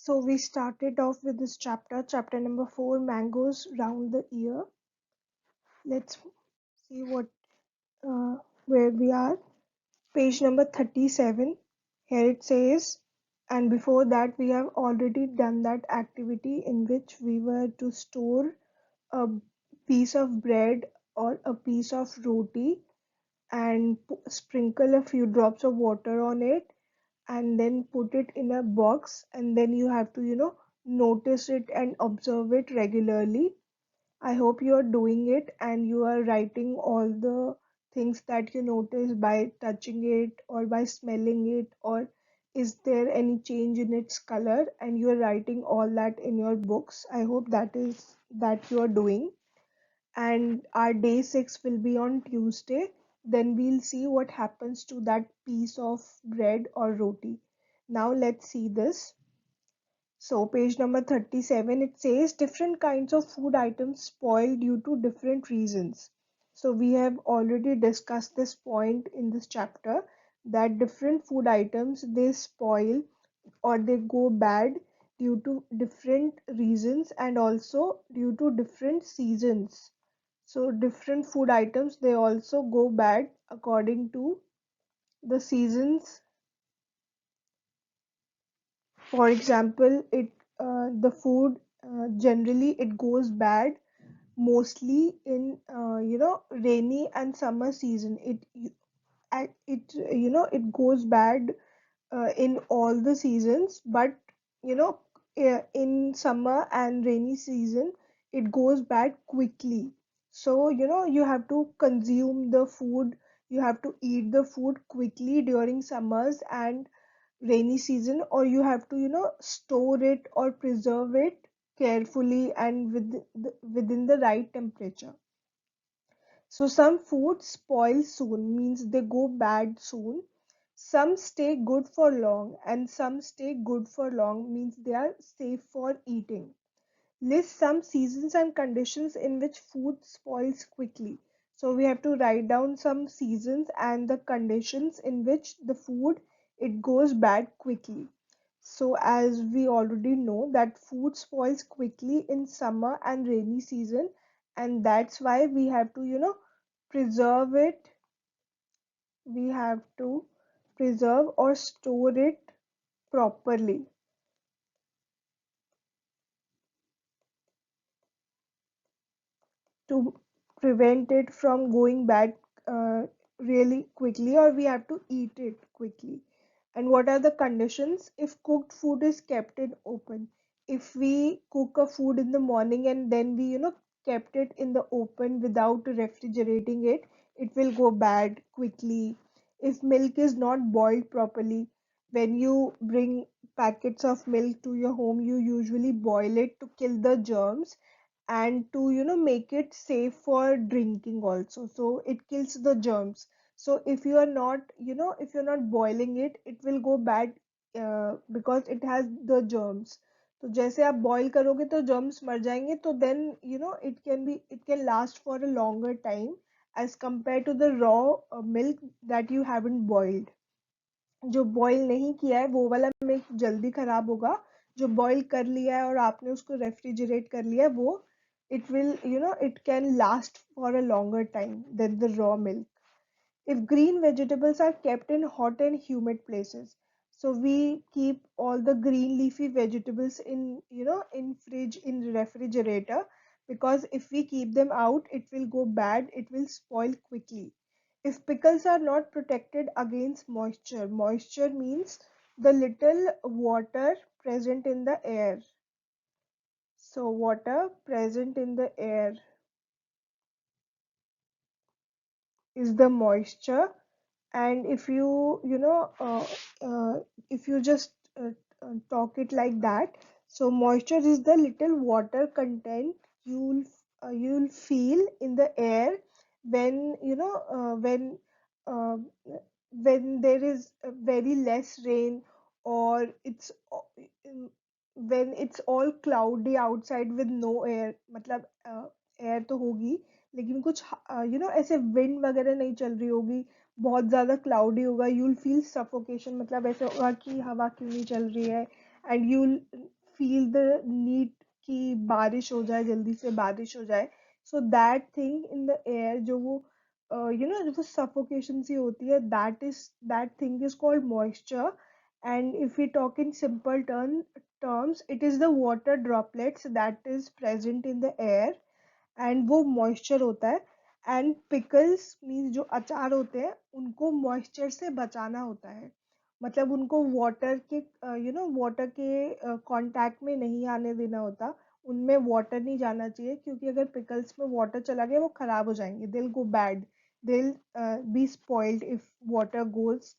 So we started off with this chapter number 4, mangoes round the year. Let's see uh, where we are. Page number 37. Here it says, and before that we have already done that activity in which we were to store a piece of bread or a piece of roti and sprinkle a few drops of water on it and then put it in a box, and then you have to notice it and observe it regularly. I hope you are doing it and you are writing all the things that you notice by touching it or by smelling it, or is there any change in its color, and you are writing all that in your books. I hope that you are doing. And our day 6 will be on Tuesday. Then we'll see what happens to that piece of bread or roti. Now let's see this. So page number 37, it says different kinds of food items spoil due to different reasons. So we have already discussed this point in this chapter, that different food items, they spoil or they go bad due to different reasons and also due to different seasons. So different food items, they also go bad according to the seasons. For example, the food generally it goes bad mostly in rainy and summer season. It goes bad in all the seasons, but you know in summer and rainy season it goes bad quickly. So you have to consume the food, you have to eat the food quickly during summers and rainy season, or you have to store it or preserve it carefully and within the right temperature. So some foods spoil soon, means they go bad soon. Some stay good for long, and some stay good for long, means they are safe for eating. List some seasons and conditions in which food spoils quickly. So we have to write down some seasons and the conditions in which the food it goes bad quickly. So as we already know that food spoils quickly in summer and rainy season, and that's why we have to preserve it. We have to preserve or store it properly to prevent it from going bad really quickly, or we have to eat it quickly. And what are the conditions? If cooked food is kept in open, if we cook a food in the morning and then we kept it in the open without refrigerating it, it will go bad quickly. If milk is not boiled properly, when you bring packets of milk to your home, you usually boil it to kill the germs and to make it safe for drinking also, so it kills the germs. So if you are not if you're not boiling it, it will go bad because it has the germs. तो जैसे आप boil करोगे तो germs मर जाएंगे, तो then it can last for a longer time as compared to the raw milk that you haven't boiled. जो boil नहीं किया है वो वाला मिल्क जल्दी खराब होगा, जो बॉईल कर लिया है और आपने उसको रेफ्रिजरेट कर लिया है वो it will it can last for a longer time than the raw milk. If green vegetables are kept in hot and humid places, so we keep all the green leafy vegetables in in fridge, in refrigerator, because if we keep them out it will go bad, it will spoil quickly. If pickles are not protected against moisture, moisture means the little water present in the air. So water present in the air is the moisture. And if if you just talk it like that, so moisture is the little water content you'll feel in the air when uh, when there is very less rain, or when it's all cloudy outside with no air, मतलब air तो होगी लेकिन कुछ ऐसे wind वगैरह नहीं चल रही होगी, बहुत ज्यादा क्लाउडी होगा, यू विल फील सफोकेशन, मतलब ऐसे होगा कि हवा क्यों नहीं चल रही है, and you'll feel the need कि बारिश हो जाए, जल्दी से बारिश हो जाए. So that thing in the air, जो वो जो वो suffocation सी होती है, that thing is called moisture. And if we talk in simple terms, it is the water droplets that is present in the air, and वो moisture होता है. And pickles means जो अचार होते हैं उनको मॉइस्चर से बचाना होता है. मतलब उनको वाटर के वाटर के कांटेक्ट में नहीं आने देना होता. उनमें वाटर नहीं जाना चाहिए, क्योंकि अगर पिकल्स में वाटर चला गया वो खराब हो जाएंगे, they will go bad, they will be spoiled if water goes,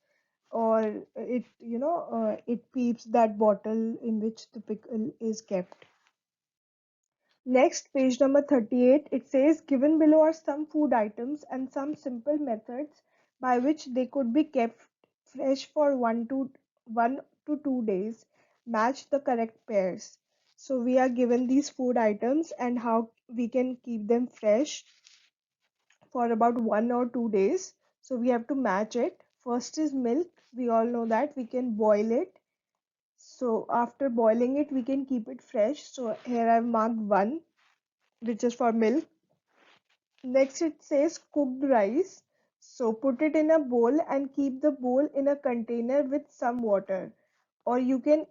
or it peeps that bottle in which the pickle is kept. Next, page number 38, it says given below are some food items and some simple methods by which they could be kept fresh for 1 to 2 days. Match the correct pairs. So we are given these food items and how we can keep them fresh for about 1 or 2 days. So we have to match it. First is milk. We all know that we can boil it. So after boiling it, we can keep it fresh. So here I've marked 1, which is for milk. Next it says cooked rice. So put it in a bowl and keep the bowl in a container with some water. Or you can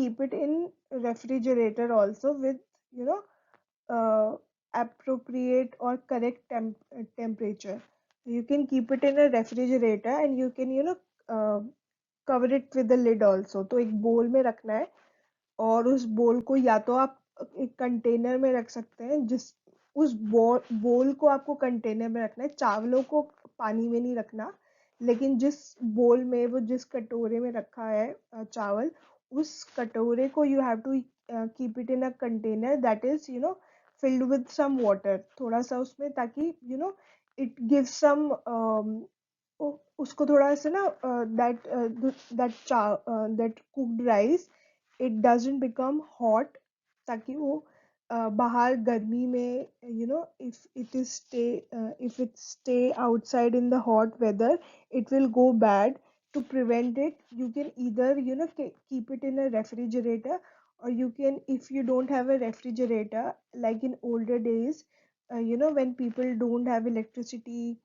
keep it in refrigerator also with you know uh, appropriate or correct temperature. You can keep it in a refrigerator and you can uh, cover it with the lid also. तो एक bowl में रखना है, और उस बोल को या तो आप एक कंटेनर में रख सकते हैं, जिस उस बोल को आपको कंटेनर में रखना है, चावलों को पानी में नहीं रखना. लेकिन जिस बोल में, वो जिस कटोरे में रखा है चावल, उस कटोरे को you have to keep it in a container that is filled with some water, थोड़ा सा उसमें, ताकि इट गिव सम उसको थोड़ा सा ना that that cooked rice, it doesn't become hot, ताकि वो बाहर गर्मी में if it stay outside in the hot weather, it will go bad. To prevent it, you can either keep it in a refrigerator, or you can, if you don't have a refrigerator, like in older days, when people don't have electricity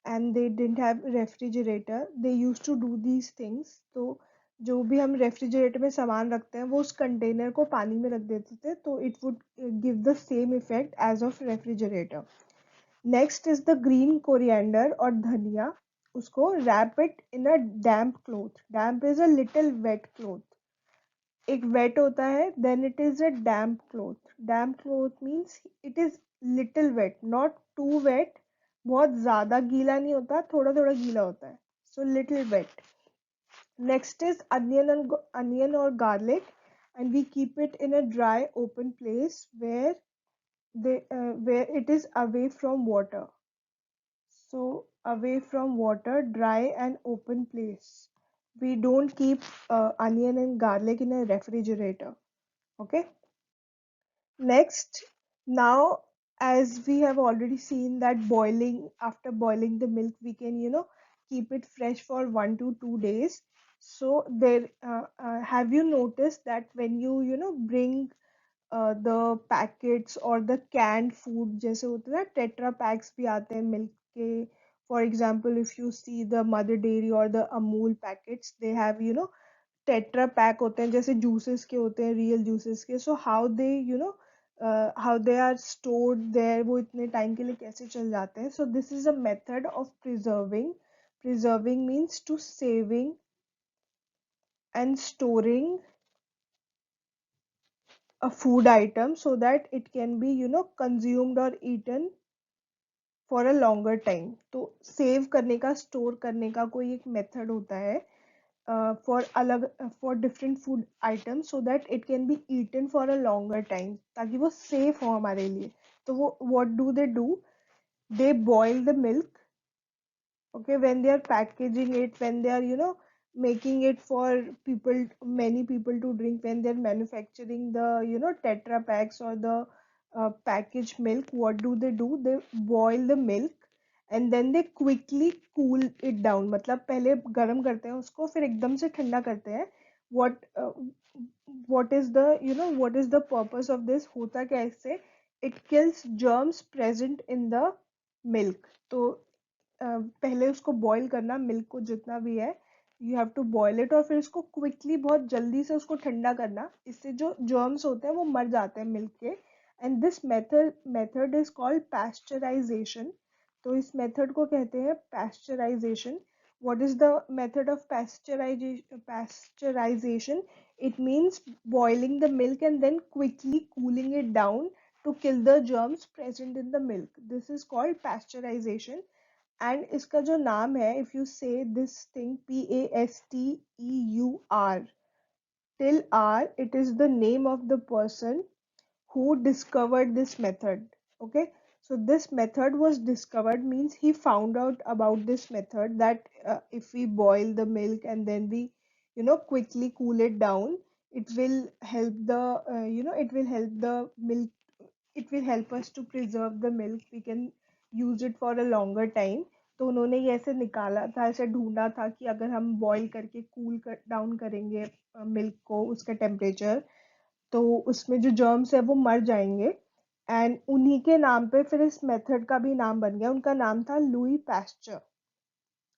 and they didn't have refrigerator, they used to do these things. तो जो भी हम refrigerator में सामान रखते हैं वो उस कंटेनर को पानी में रख देते थे, तो it would give the same effect as of refrigerator. Next is the green coriander और धनिया. उसको wrap it in a damp cloth. Damp is a little wet cloth. एक वेट होता है, then it is a damp cloth. Damp cloth means it is little wet, not too wet. बहुत ज्यादा गीला नहीं होता, थोड़ा थोड़ा गीला होता है. So little wet. Next is onion और garlic, and we keep it in a dry open place where it is away from water. So away from water, dry and open place. We don't keep onion and garlic in a refrigerator. Okay. Next, now, as we have already seen that after boiling the milk, we can keep it fresh for 1 to 2 days. So there, have you noticed that when you bring the packets or the canned food, जैसे होते हैं ना, tetra PACS भी आते हैं milk के. For example, if you see the Mother Dairy or the Amul packets, they have tetra pack होते हैं, जैसे जूसेस के होते हैं, रियल जूसेस के. So how they are stored there, वो इतने टाइम के लिए कैसे चल जाते हैं. So this is a method of preserving. Preserving means to saving and storing a food item so that it can be consumed or eaten for a longer time. तो save करने का, स्टोर करने का कोई एक मेथड होता है for different food items, so that it can be eaten for a longer time, ताकि वो सेफ हो हमारे लिए. तो वो what do they boil the milk. Okay, when they are packaging it, when they are making it for many people to drink, when they're manufacturing the tetra packs or the packaged milk, what do? They boil the milk and then they quickly cool it down. मतलब पहले गर्म करते हैं उसको, फिर एकदम से ठंडा करते हैं. what what is the what is the purpose of this, होता क्या है इससे, it kills germs present in the milk. तो पहले उसको बॉईल करना, मिल्क को जितना भी है, you have to boil it, और फिर इसको क्विकली बहुत जल्दी से उसको ठंडा करना, इससे जो जर्म्स होते हैं वो मर जाते हैं मिल्क के। And this method is called pasteurisation. तो इस मेथड को कहते हैं pasteurisation. what is the method of pasteurization? It means boiling the milk and then quickly cooling it down to kill the germs present in the milk. This is called pasteurization. And इसका जो नाम है, if you से this thing, PASTEUR, till R, it is the name of the person who discovered this method. Okay, so this method was discovered means he found out about this method, that if we boil the milk and then we quickly cool it down, it will help the it will help the milk, it will help us to preserve the milk, we can use it for a longer time. तो उन्होंने ये ऐसे निकाला था, ऐसे ढूंढा था कि अगर हम बॉईल करके कूल कर डाउन करेंगे मिल्क को, उसका टेम्परेचर, तो उसमें जो जर्म्स है वो मर जाएंगे। एंड उन्हीं के नाम पे फिर इस मेथड का भी नाम बन गया, उनका नाम था लुई पैस्चर।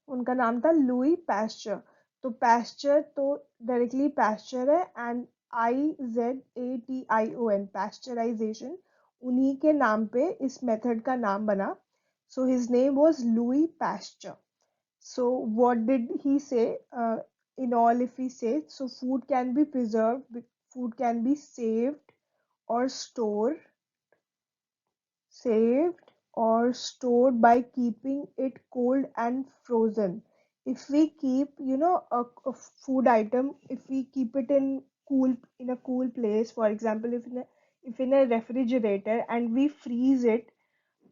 उनका नाम था लुई पैस्चर। तो पैस्चर तो डायरेक्टली पैस्चर है, एंड IZATION, पैस्चराइजेशन, उन्हीं के नाम पे इस मेथड का नाम बना। So his name was Louis pasture. So what did he say? In all, if we say, so food can be preserved, food can be or stored, saved or stored by keeping it cold and frozen. If we keep, a food item, if we keep it in a cool place, for example, if in a refrigerator and we freeze it,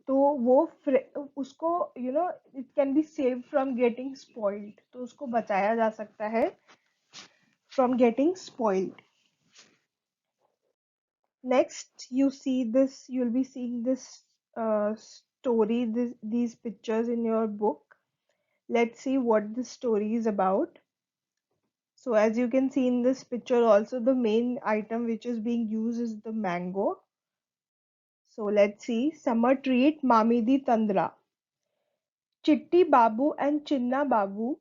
तो वो उसको it can be saved from getting spoiled, तो उसको बचाया जा सकता है from getting spoiled. Next, you'll be seeing this story, these pictures in your book. Let's see what this story is about. So as you can see in this picture also, the main item which is being used is the mango. So let's see. Summer treat Mamidi Tandra. Chitti Babu and Chinna Babu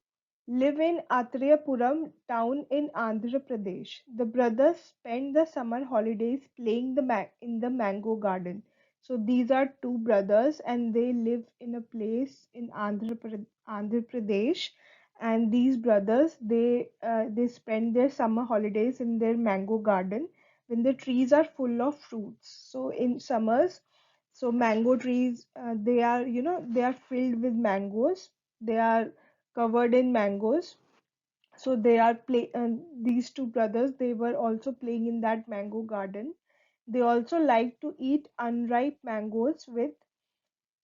live in Athreyapuram town in Andhra Pradesh. The brothers spend the summer holidays playing in the mango garden. So these are two brothers and they live in a place in Andhra Pradesh. And these brothers, they spend their summer holidays in their mango garden when the trees are full of fruits. So in summers, so mango trees, they are, they are filled with mangoes. They are covered in mangoes. So they are these two brothers, they were also playing in that mango garden. They also like to eat unripe mangoes with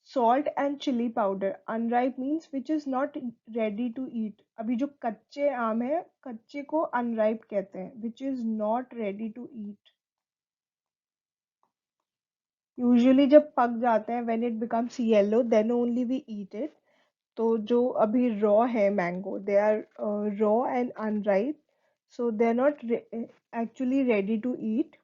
salt and chili powder. Unripe means which is not ready to eat. अभी जो कच्चे आम है, कच्चे को unripe कहते हैं, which is not ready to eat. Usually जब पक जाते हैं, when it becomes yellow, then only we eat it. तो जो अभी raw है mango, they are raw and unripe, so they're not actually ready to eat.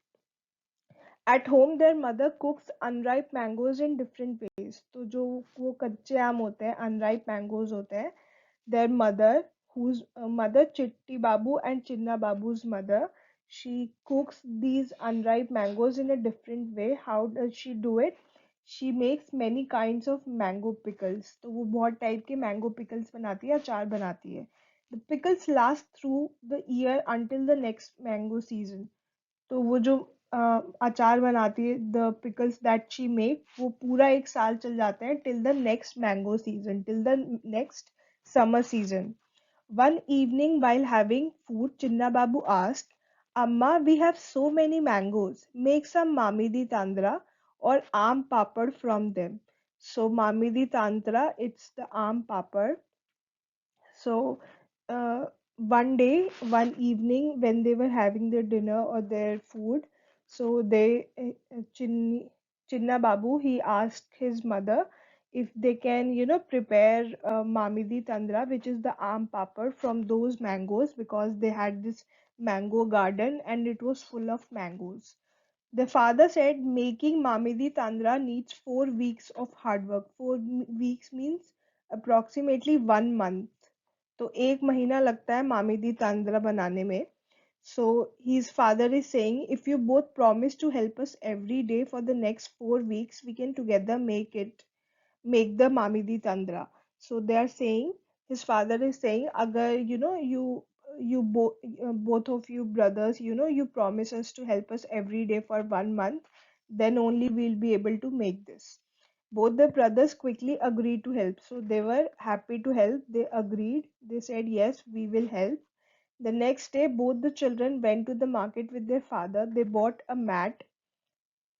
At home their mother cooks unripe mangoes in different ways. तो जो वो कच्चे आम होते हैं, unripe mangoes होते हैं, their mother, whose mother, Chitti Babu and Chinna Babu's mother, she cooks these unripe mangoes in a different way. How does she do it? She makes many kinds of mango pickles. तो वो बहुत type के mango pickles बनाती है, अचार बनाती है. The pickles last through the year until the next mango season. तो वो जो अचार बनाती है, the pickles that she make, वो पूरा एक साल चल जाते हैं, till the next mango season, till the next summer season. One evening while having food, Chinna Babu asked, Amma, we have so many mangoes. Make some Mamidi Tandra or Aam Papad from them. So Mamidi Tandra, it's the Aam Papad. So one day, one evening, when they were having their dinner or their food, so Chinna Babu, he asked his mother if they can, prepare Mamidi Tandra, which is the aam papad from those mangoes, because they had this mango garden and it was full of mangoes. The father said making Mamidi Tandra needs 4 weeks of hard work. 4 weeks means approximately 1 month. तो एक महीना लगता है मामिदी तांद्रा बनाने में. So his father is saying, if you both promise to help us every day for the next 4 weeks, we can together make the Mamidi Tandra. So they are saying, his father is saying, agar both of you brothers, you promise us to help us every day for 1 month, then only we'll be able to make this. Both the brothers quickly agreed to help. So they were happy to help. They agreed. They said, yes, we will help. The next day, both the children went to the market with their father. They bought a mat,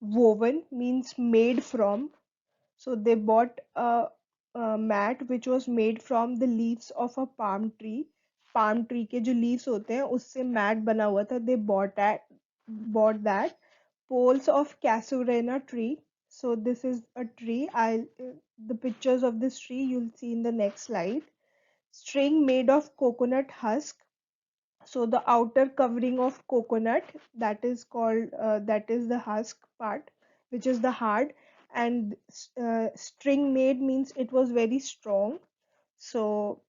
woven means made from. So they bought a mat which was made from the leaves of a palm tree. Palm tree के जो leaves होते हैं उससे mat बना हुआ था. They bought that. Poles of casuarina tree. So this is a tree. The pictures of this tree you'll see in the next slide. String made of coconut husk. So the outer covering of coconut, that is the husk part, which is the hard. And string made means it was very strong. So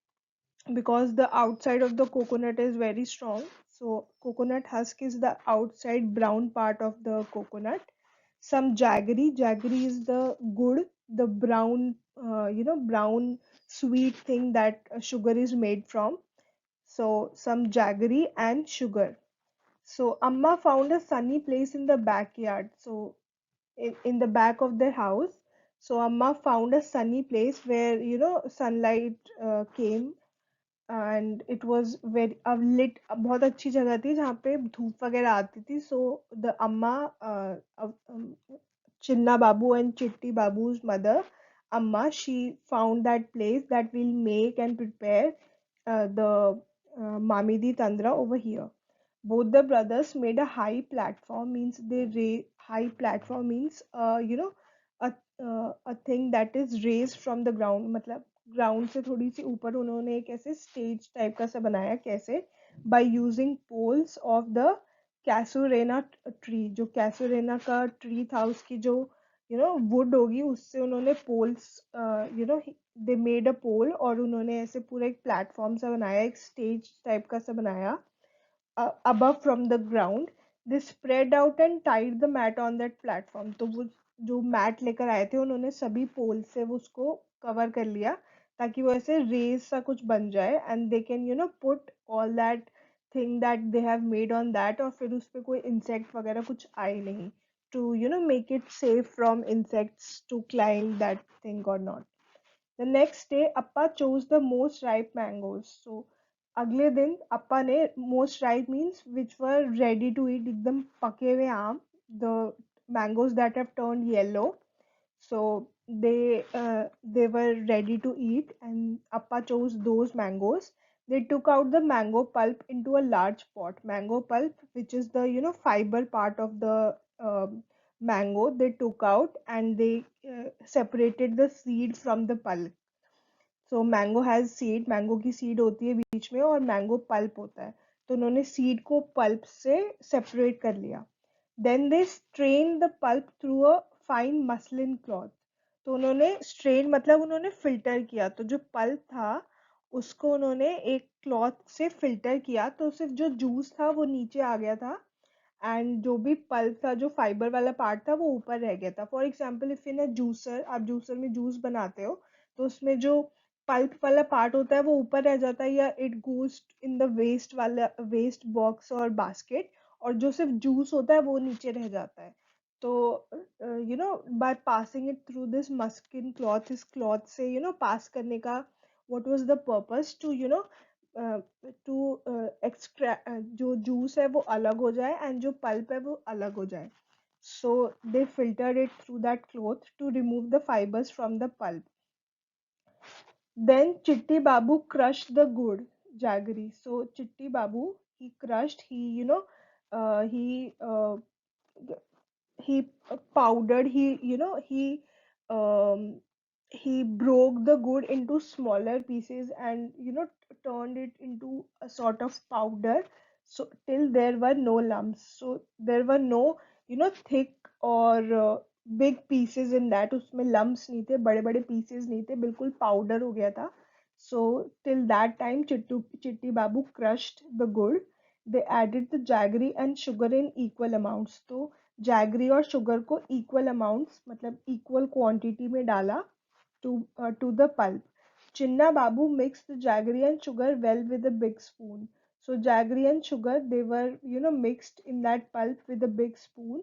because the outside of the coconut is very strong, so coconut husk is the outside brown part of the coconut. Some jaggery is the good, the brown, brown sweet thing that sugar is made from. So some jaggery and sugar. So Amma found a sunny place in the backyard. So in the back of their house. So Amma found a sunny place where sunlight came, and it was very lit. बहुत अच्छी जगह थी जहाँ पे धूप वगैरह आती थी. So the Amma, Chinna Babu and Chitti Babu's mother, Amma, she found that place that will make and prepare the Mamidi Tandra over here. Both the brothers made a high platform, means high platform means a a thing that is raised from the ground. मतलब ground से थोड़ी सी ऊपर उन्होंने एक ऐसे stage type का सा बनाया. कैसे? By using poles of the casuarina tree. जो कैसुरेना का ट्री था उसकी जो वुड होगी उससे उन्होंने पोल्स, दे मेड अ पोल, और उन्होंने ऐसे पूरा एक प्लेटफॉर्म सा बनाया, एक स्टेज टाइप का सा बनाया above from the ground. They spread out and tied the mat on that platform. तो वो जो मैट लेकर आए थे उन्होंने सभी पोल से वो उसको कवर कर लिया ताकि वो ऐसे रेस सा कुछ बन जाए. And they can put all that thing that they have made on that, और फिर उस पे कोई इंसेक्ट वगैरह कुछ आए नहीं, to make it safe from insects to climb that thing और not. The next day, Appa chose the most ripe mangoes. So अगले दिन अप्पा ने, most ripe means which were ready to eat, एकदम पके हुए आम, the mangoes that have turned yellow. So they were ready to eat, and Appa chose those mangoes. They took out the mango pulp into a large pot. Mango pulp, which is the fiber part of the mango, they took out, and they separated the seed from the pulp. So mango has seed, mango की seed होती है बीच में और mango pulp होता है. तो उन्होंने seed को पल्प से सेपरेट कर लिया. Then they strain the pulp through a fine muslin cloth. तो उन्होंने स्ट्रेन मतलब उन्होंने फिल्टर किया. तो जो पल्प था उसको उन्होंने एक क्लॉथ से फिल्टर किया, तो सिर्फ जो जूस था वो नीचे आ गया था, एंड जो भी पल्प था, जो फाइबर वाला पार्ट था, वो ऊपर रह गया था. For example if in a juicer, आप जूसर में जूस बनाते हो तो उसमें जो पल्प वाला पार्ट होता है वो ऊपर रह जाता है, या it goes in the waste वाला वेस्ट बॉक्स और बास्केट, और जो सिर्फ जूस होता है वो नीचे रह जाता है. तो by passing it through this muslin cloth, इस क्लॉथ से पास करने का what was the purpose, to to extract, जो जूस है वो अलग हो जाए एंड जो पल्प है वो अलग हो जाए. So they filtered it through that cloth to remove the fibers from the pulp. Then Chitti Babu crushed the good jaggery. So Chitti Babu, he crushed, he powdered, um, he broke the good into smaller pieces and turned it into a sort of powder. So till there were no lumps, so there were no, thick or big pieces in that. उसमें lumps नहीं थे, बड़े बड़े pieces नहीं थे, बिल्कुल powder हो गया था. So till that time Chitti Babu crushed the good. They added the jaggery and sugar in equal amounts. तो jaggery और sugar को equal amounts मतलब equal quantity में डाला to the pulp. Chinna Babu mixed the jaggery and sugar well with a big spoon. So jaggery and sugar, they were, mixed in that pulp with a big spoon.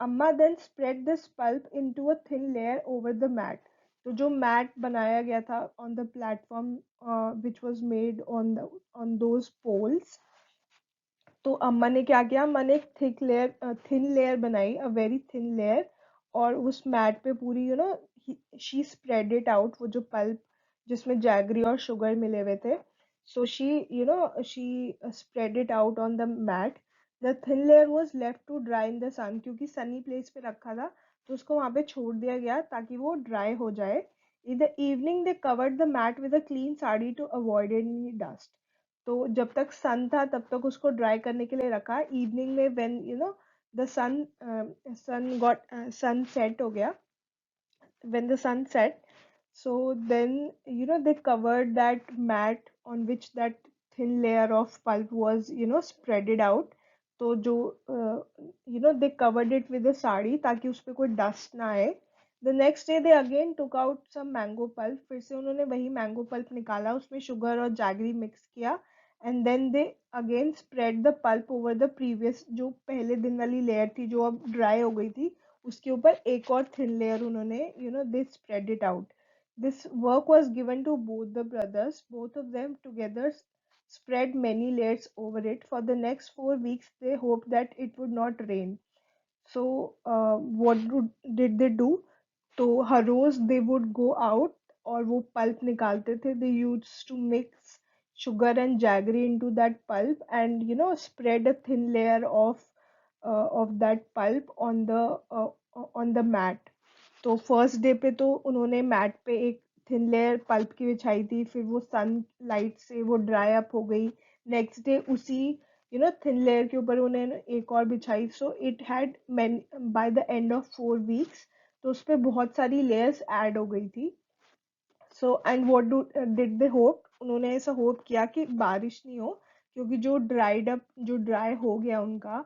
Amma then spread this pulp into a thin layer over the mat. तो जो mat बनाया गया था on the platform which was made on those poles, तो अम्मा ने क्या किया, अम्मा ने एक थिन लेयर बनाई, अ वेरी थिन लेयर, और उस मैट पे पूरी, शी स्प्रेड इट आउट, वो जो पल्प जिसमें जैगरी और शुगर मिले हुए थे. So she spread it out on the mat. The thin layer was left to dry in the sun, क्योंकि सनी प्लेस पे रखा था तो उसको वहां पे छोड़ दिया गया ताकि वो ड्राई हो जाए. In the evening they covered the mat with a clean sari to avoid any dust. तो जब तक सन था तब तक उसको ड्राई करने के लिए रखा. इवनिंग में व्हेन द सन सेट हो गया, when the sun set, so then they covered that mat on which that thin layer of pulp was spreaded out. तो जो they covered it with a sari ताकि उस पे कोई dust ना आए. The next day they again took out some mango pulp. फिर से उन्होंने वही mango pulp निकाला, उसमें sugar और jaggery mix किया, and then they again spread the pulp over the previous, जो पहले दिन वाली layer थी जो अब dry हो गई थी, उसके ऊपर एक और थिन लेयर उन्होंने they spread it out. This work was given to both the brothers. Both of them together spread many layers over it. For the next 4 weeks they hoped that it would not rain. So did they do? तो हर रोज they would go out और वो pulp निकालते थे. They used to mix sugar and jaggery into that pulp and spread a thin layer of that pulp on the mat. तो first day पे तो उन्होंने mat पे एक थिन लेयर पल्प की बिछाई थी, फिर वो सन लाइट से वो ड्राई अप हो गई. नेक्स्ट डे उसी थिन लेयर के ऊपर उन्होंने एक और बिछाई. So it had by the end of 4 weeks तो उस पे बहुत सारी लेयर्स ऐड हो गई थी. So and what did they hope, उन्होंने ऐसा होप किया कि बारिश नहीं हो, क्योंकि जो ड्राई हो गया उनका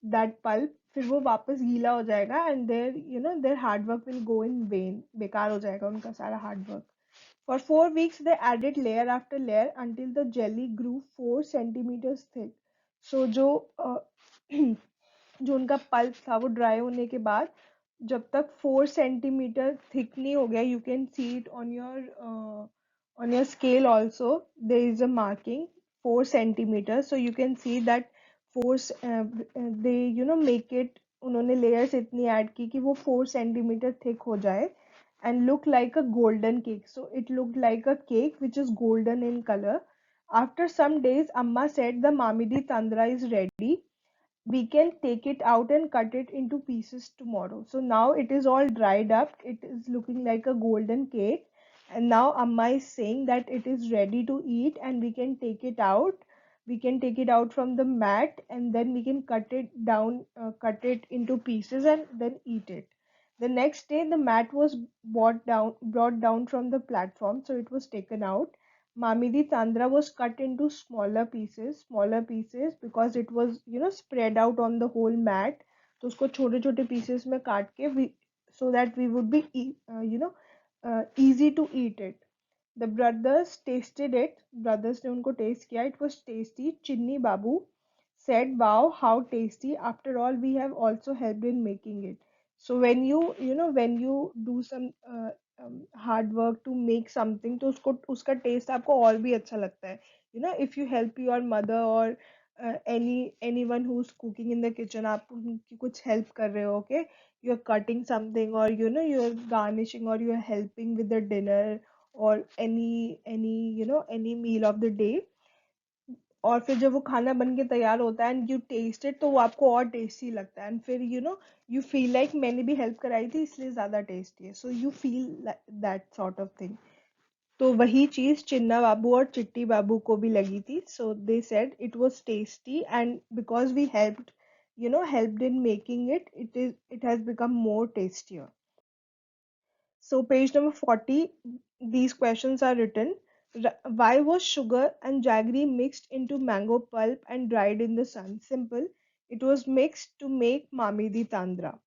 दैट पल्प, फिर वो वापस गीला हो जाएगा and there hard work will go in when, बेकार हो जाएगा उनका सारा hard work. For 4 weeks, they added layer after layer until the jelly grew 4 centimeters thick. So जो जो उनका पल्प था वो ड्राई होने के बाद जब तक 4 सेंटीमीटर थिक नहीं हो गया, you can see it on your scale also, there is a marking 4 centimeters. So you can see that they make it, उन्होंने layers इतनी ऐड की कि वो 4 centimeter thick हो जाए and look like a golden cake. So it looked like a cake which is golden in color. After some days, Amma said the Mamidi Tandra is ready. We can take it out and cut it into pieces tomorrow. So now it is all dried up. It is looking like a golden cake. And now Amma is saying that it is ready to eat and we can take it out. We can take it out from the mat and then we can cut it into pieces and then eat it. The next day, the mat was brought down from the platform, so it was taken out. Mamidi Tandra was cut into smaller pieces because it was spread out on the whole mat. तो उसको छोटे छोटे pieces में काट के so that we would be easy to eat it. The brothers tasted it. Brothers ने उनको taste किया. It was tasty. Chinni Babu said, "Wow, how tasty! After all, we have also helped in making it." So when when you do some hard work to make something, तो उसको उसका taste आपको और भी अच्छा लगता है. If you help your mother or anyone who's cooking in the kitchen, आप उनकी कुछ help कर रहे हो, okay? You're cutting something or you're garnishing or you're helping with the dinner or any meal of the day. और फिर जब वो खाना बन के तैयार होता है एंड यू टेस्ट इट, तो वो आपको और टेस्टी लगता है एंड फिर यू फील लाइक मैंने भी हेल्प कराई थी इसलिए ज्यादा टेस्टी है. So you feel that sort of thing. तो वही चीज चिन्ना बाबू और चिट्टी बाबू को भी लगी थी. So they said it was tasty, and because we helped, helped in making it, it has become more tastier. So page number 40, these questions are written. Why was sugar and jaggery mixed into mango pulp and dried in the sun? Simple. It was mixed to make Mamidi Tandra.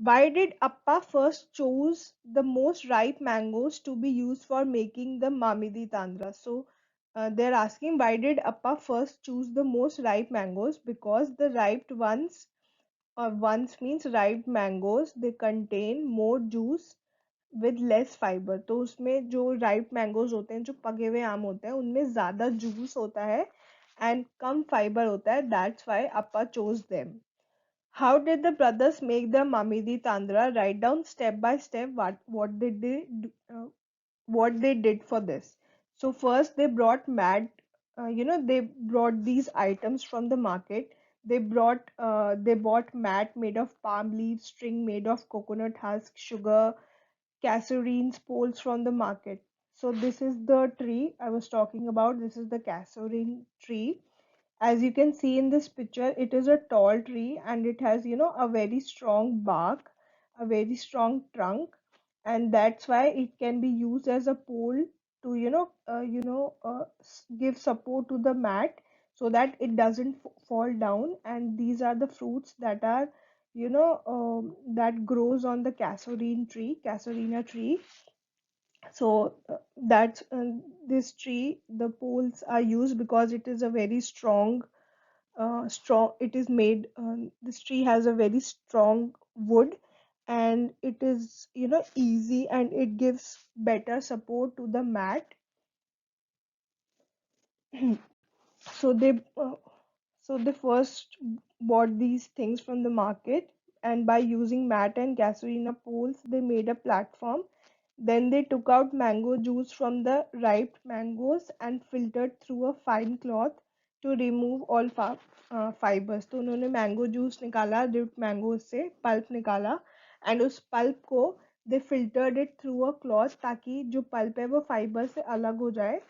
Why did Appa first choose the most ripe mangoes to be used for making the Mamidi Tandra? So they're asking, why did Appa first choose the most ripe mangoes? Because the ripe ones, or ones means ripe mangoes, they contain more juice with less fiber. तो उसमें जो ripe mangoes होते हैं, जो पके हुए आम होते हैं, उनमें ज्यादा juice होता है and कम fiber होता है. That's why Appa chose them. How did the brothers make the Mamidi Tandra? Write down step by step what they did for this. So first they brought they brought these items from the market. They bought mat made of palm leaves, string made of coconut husk, sugar, cassorines, poles from the market. So this is the tree I was talking about. This is the cassorine tree. As you can see in this picture, it is a tall tree and it has, a very strong bark, a very strong trunk, and that's why it can be used as a pole to, give support to the mat so that it doesn't fall down. And these are the fruits that are, that grows on the casuarina tree. So that's this tree. The poles are used because it is a very strong. It is made. This tree has a very strong wood, and it is easy, and it gives better support to the mat. So they first bought these things from the market, and by using mat and gasolina poles, they made a platform. Then they took out mango juice from the ripe mangoes and filtered through a fine cloth to remove all fibers. तो उन्होंने mango juice निकाला ripe mangoes से, pulp निकाला, and उस pulp को they filtered it through a cloth ताकि जो pulp है वो fiber से अलग हो जाए.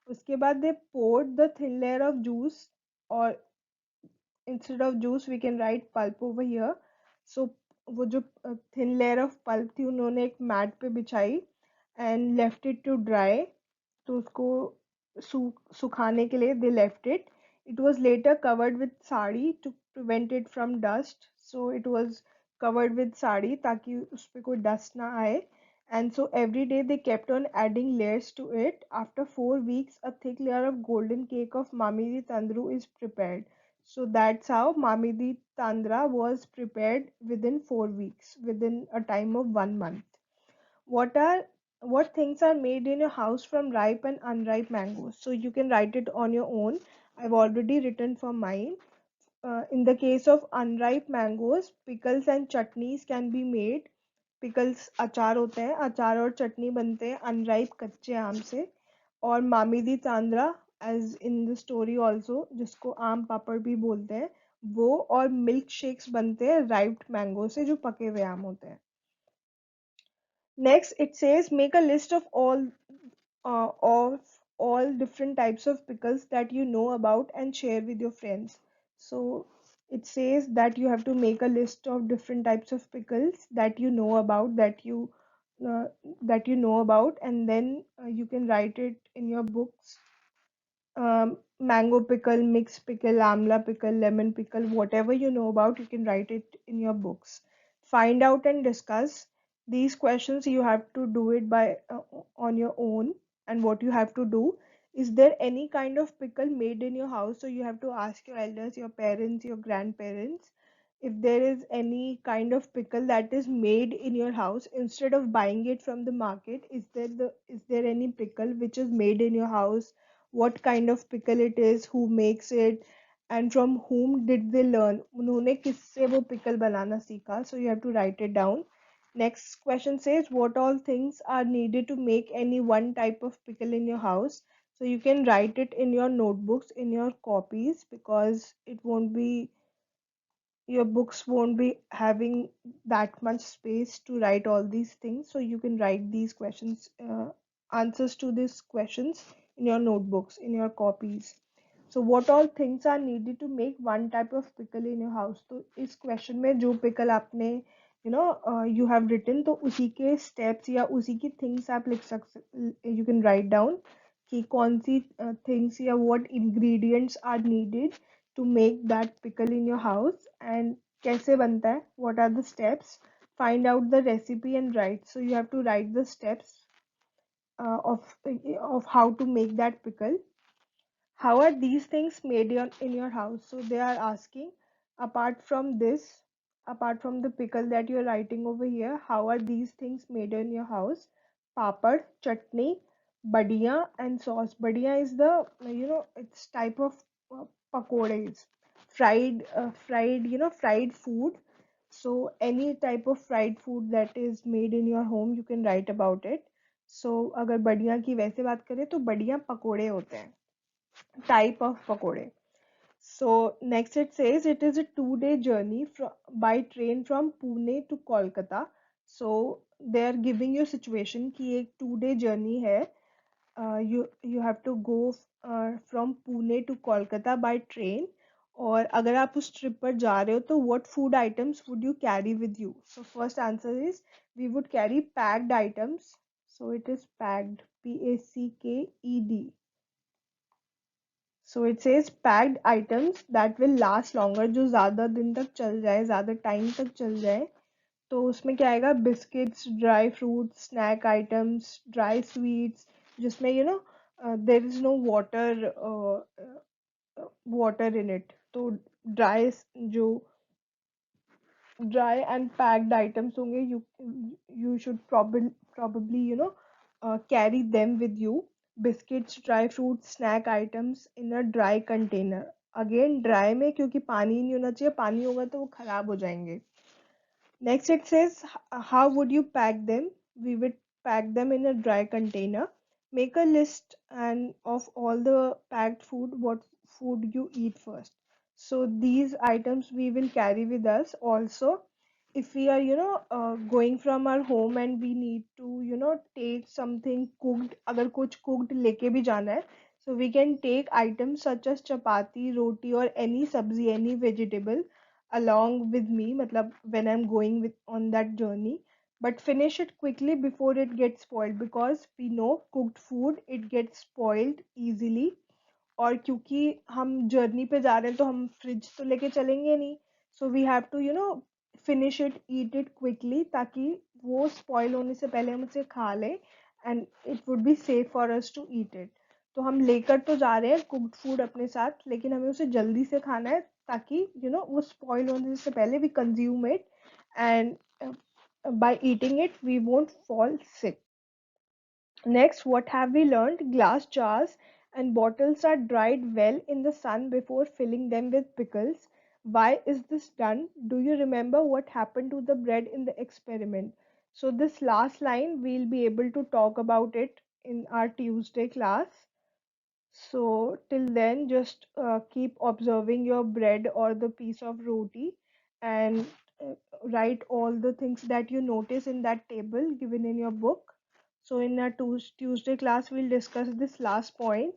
उसके बाद they poured the thin layer of juice, or instead of juice we can write pulp over here. So वो जो thin layer of pulp थी उन्होंने एक mat पे बिछाई and left it to dry. तो उसको सुखाने के लिए they left it. It was later covered with sari to prevent it from dust. So it was covered with sari ताकि उस पे कोई dust ना आए. And so every day they kept on adding layers to it. After 4 weeks, a thick layer of golden cake of Mamidi Tandru is prepared. So that's how Mamidi Tandra was prepared within 4 weeks, within a time of 1 month. What are what things are made in your house from ripe and unripe mangoes? So you can write it on your own. I've already written for mine. In the case of unripe mangoes, pickles and chutneys can be made. Pickles अचार होते हैं, अचार और चटनी बनते हैं unripe कच्चे आम से. और mamidi tandra, as in the story also, जिसको आम पापड़ भी बोलते हैं, वो और मिल्क शेक्स बनते हैं राइप्ड मैंगो से, जो पके हुए आम होते हैं. Next it says make a list of all different types of pickles that you know about and share with your friends. So it says that you have to make a list of different types of pickles that you know about, uh, that you know about, and then you can write it in your books. Mango pickle, mixed pickle, amla pickle, lemon pickle, whatever you know about, you can write it in your books. Find out and discuss these questions. You have to do it by on your own. And what you have to do, is there any kind of pickle made in your house? So you have to ask your elders, your parents, your grandparents, if there is any kind of pickle that is made in your house instead of buying it from the market. Is there any pickle which is made in your house? What kind of pickle it is, who makes it, and from whom did they learn, उन्होंने किससे वो pickle बनाना सीखा. So you have to write it down. Next question says, what all things are needed to make any one type of pickle in your house? So you can write it in your notebooks, in your copies, because your books won't be having that much space to write all these things. So you can write these questions answers to these questions in your notebooks, in your copies. So what all things are needed to make one type of pickle in your house? तो इस question में जो pickle आपने you have written, तो उसी के steps या उसी की things आप लिख सकते, you can write down कि कौन सी things या what ingredients are needed to make that pickle in your house, and कैसे बनता है, what are the steps, find out the recipe and write. So you have to write the steps of how to make that pickle. How are these things made in your house? So they are asking, apart from this, apart from the pickle that you're writing over here, how are these things made in your house? Papad, chutney, badiya, and sauce. Badiya is the, it's type of pakoras, fried food. So any type of fried food that is made in your home, you can write about it. So अगर बढ़िया की वैसे बात करें तो बढ़िया पकोड़े होते हैं, type of pakode. So next it says it is a 2-day journey by train from Pune to Kolkata. So they are giving you situation कि एक 2-day journey है. You have to go from Pune to Kolkata by train. और अगर आप उस trip पर जा रहे हो तो what food items would you carry with you? So first answer is we would carry packed items. So it is packed, packed. So it says packed items that will last longer, जो ज़्यादा दिन तक चल जाए, ज़्यादा time तक चल जाए. तो उसमें क्या आएगा, biscuits, dry fruits, snack items, dry sweets, जिसमें there is no water, water in it. तो ड्राई, जो ड्राई एंड पैक्ड आइटम्स होंगे, you should probably carry them with you. Biscuits, dry fruits, snack items in a dry container. Again dry में, क्योंकि पानी नहीं होना चाहिए, पानी होगा तो वो खराब हो जाएंगे. Next it says, how would you pack them? We would pack them in a dry container. Make a list and of all the packed food, what food you eat first. So these items we will carry with us. Also, if we are, going from our home and we need to, take something cooked, अगर कुछ cooked लेके भी जाना है, so we can take items such as chapati, roti or any sabzi, any vegetable along with me, matlab when I'm going with on that journey, but finish it quickly before it gets spoiled, because we know cooked food, it gets spoiled easily. और क्योंकि हम journey पे जा रहे हैं तो हम fridge तो लेके चलेंगे नहीं, so we have to finish it, eat it quickly, ताकि वो स्पॉइल होने से पहले हम उसे खा लें, and it would be safe for us to eat it. तो हम लेकर तो जा रहे हैं कुक्ड फूड अपने साथ, लेकिन हमें उसे जल्दी से खाना है, ताकि वो स्पॉइल होने से पहले we consume it, and by eating it we won't fall sick. Next, what have we learned? Glass jars and bottles are dried well in the sun before filling them with pickles. Why is this done? Do you remember what happened to the bread in the experiment? So, this last line we'll be able to talk about it in our Tuesday class. So till then, just keep observing your bread or the piece of roti, and write all the things that you notice in that table given in your book. So in our Tuesday class, we'll discuss this last point.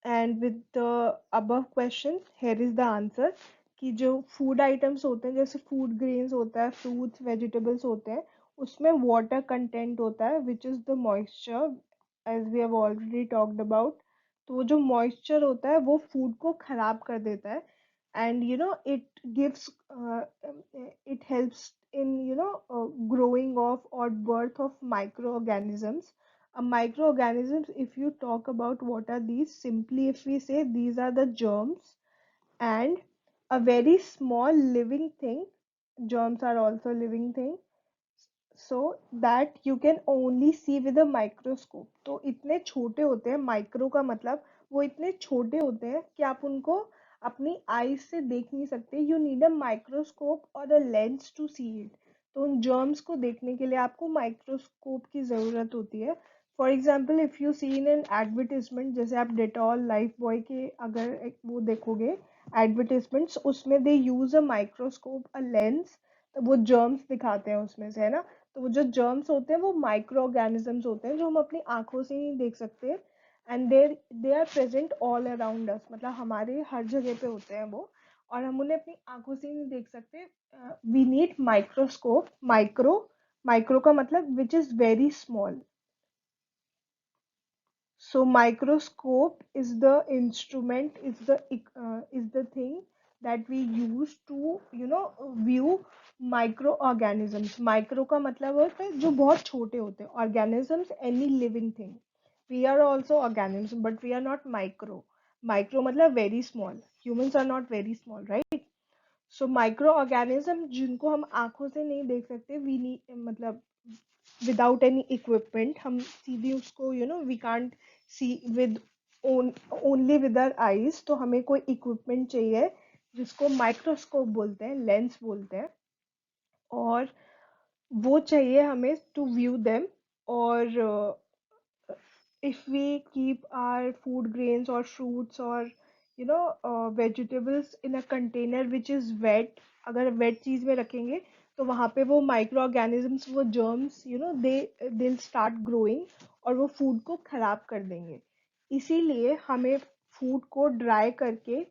And with the above question, here is the answer कि जो food items होते हैं, जैसे food grains होता है, fruits, vegetables होते हैं, उसमें वाटर कंटेंट होता है, which is the moisture, as we have already talked about. तो वो जो मॉइस्चर होता है वो फूड को खराब कर देता है, and it gives, it helps in growing of or birth of microorganisms. A microorganisms, if you talk about what are these, simply if we say these are the germs, and a very small living thing, germs are also living thing, so that you can only see with a microscope. तो इतने छोटे होते हैं, micro का मतलब वो इतने छोटे होते हैं कि आप उनको अपनी आईज से देख नहीं सकते. यू नीड अ माइक्रोस्कोप और a lens to see it. तो उन जर्म्स को देखने के लिए आपको माइक्रोस्कोप की ज़रूरत होती है. For example, if you see in an advertisement, जैसे आप डेटॉल, लाइफ बॉय के अगर वो देखोगे एडवर्टिजमेंट्स, उसमें they use a microscope, a lens, वो जर्म्स दिखाते हैं उसमें से, है ना. तो वो जो जर्म्स होते हैं वो माइक्रो ऑर्गेनिजम्स होते हैं जो हम अपनी आंखों से नहीं देख सकते, and they are present all around us, मतलब हमारे हर जगह पे होते हैं वो, और हम उन्हें अपनी आंखों से नहीं देख सकते. We need microscope. Micro, micro का मतलब which is very small. So microscope is the instrument, is the thing that we use to view microorganisms. Micro का मतलब होता है जो बहुत छोटे होते हैं. Organisms, any living thing. We are also organisms, but we are not micro. Micro मतलब very small. Humans are not very small, right? So micro organism जिनको हम आंखों से नहीं देख सकते, वी नी मतलब विदाउट एनी इक्विपमेंट हम सीधी उसको we can't see with only with our eyes, तो हमें कोई इक्विपमेंट चाहिए जिसको माइक्रोस्कोप बोलते हैं, लेंस बोलते हैं, और वो चाहिए हमें टू व्यू देम. और if we keep our food grains or fruits or vegetables in a container which is wet, अगर wet चीज में रखेंगे तो वहां पे वो माइक्रो ऑर्गेनिजम्स, वो जर्म्स they'll start growing और वो फूड को खराब कर देंगे. इसीलिए हमें फूड को ड्राई करके,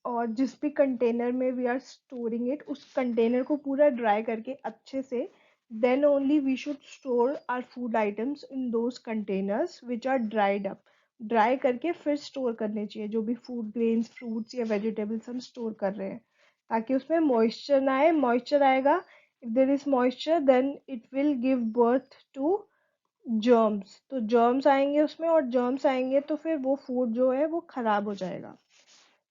और जिस भी कंटेनर में वी आर स्टोरिंग इट, उस कंटेनर को पूरा ड्राई करके अच्छे से, then only we should store our food items in those containers which are dried up. Dry करके फिर स्टोर करने चाहिए जो भी फूड ग्रेन्स, फ्रूट्स या वेजिटेबल्स हम स्टोर कर रहे हैं, ताकि उसमें मॉइस्चर ना आए. मॉइस्चर आएगा, if there is moisture then it will give birth to germs. तो जर्म्स आएंगे उसमें, और जर्म्स आएंगे तो फिर वो फूड जो है वो खराब हो जाएगा.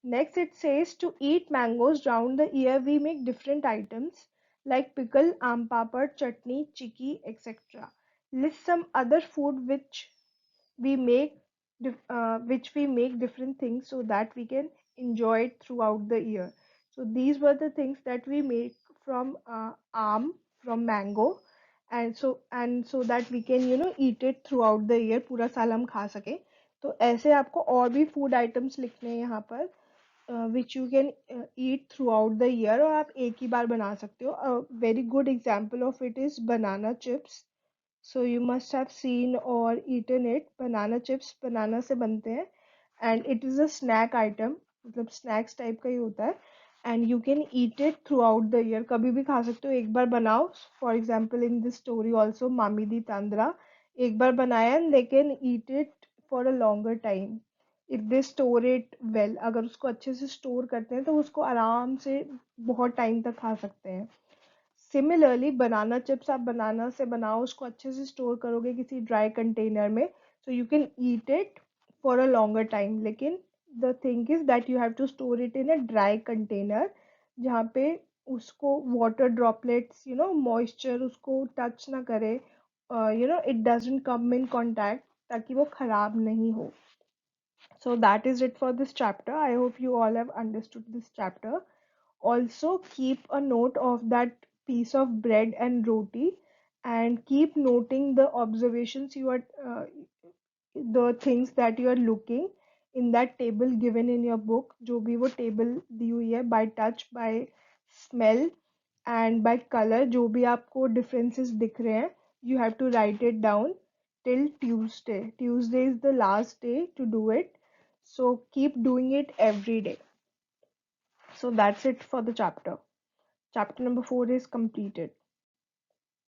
Next, it says to eat mangoes round the year, we make different items like pickle, aam papad, chutney, chikki, etc. List some other food we make, which we make different things so that we can enjoy it throughout the year. So these were the things that we make from from mango, and so that we can eat it throughout the year. पूरा साल हम खा सके. तो ऐसे आपको और भी फूड आइटम्स लिखने हैं यहाँ पर, which you can eat throughout the year, और आप एक ही बार बना सकते हो. Very good example of it is banana chips. So you must have seen और eaten it. Banana chips banana से बनते हैं, and it is a snack item, मतलब स्नैक्स टाइप का ही होता है, and you can eat it throughout the year. कभी भी खा सकते हो, एक बार बनाओ. For example in this story also मामी दी तांद्रा एक बार बनाया, and they can eat it for a longer time if they store it well. अगर उसको अच्छे से स्टोर करते हैं तो उसको आराम से बहुत टाइम तक खा सकते हैं. सिमिलरली बनाना चिप्स आप बनाना से बनाओ, उसको अच्छे से स्टोर करोगे किसी ड्राई कंटेनर में, so you can eat it for a longer time. लेकिन the thing is that you have to store it in a dry container, जहाँ पे उसको वाटर ड्रॉपलेट्स मॉइस्चर उसको टच ना करे, it doesn't come in contact, ताकि वो खराब नहीं हो. So that is it for this chapter. I hope you all have understood this chapter. Also, keep a note of that piece of bread and roti, and keep noting the observations you are, the things that you are looking in that table given in your book. जो भी वो table दी हुई है, by touch, by smell, and by color, जो भी आपको differences दिख रहे हैं, you have to write it down till Tuesday. Tuesday is the last day to do it. So keep doing it every day. So that's it for the chapter. Chapter number 4 is completed.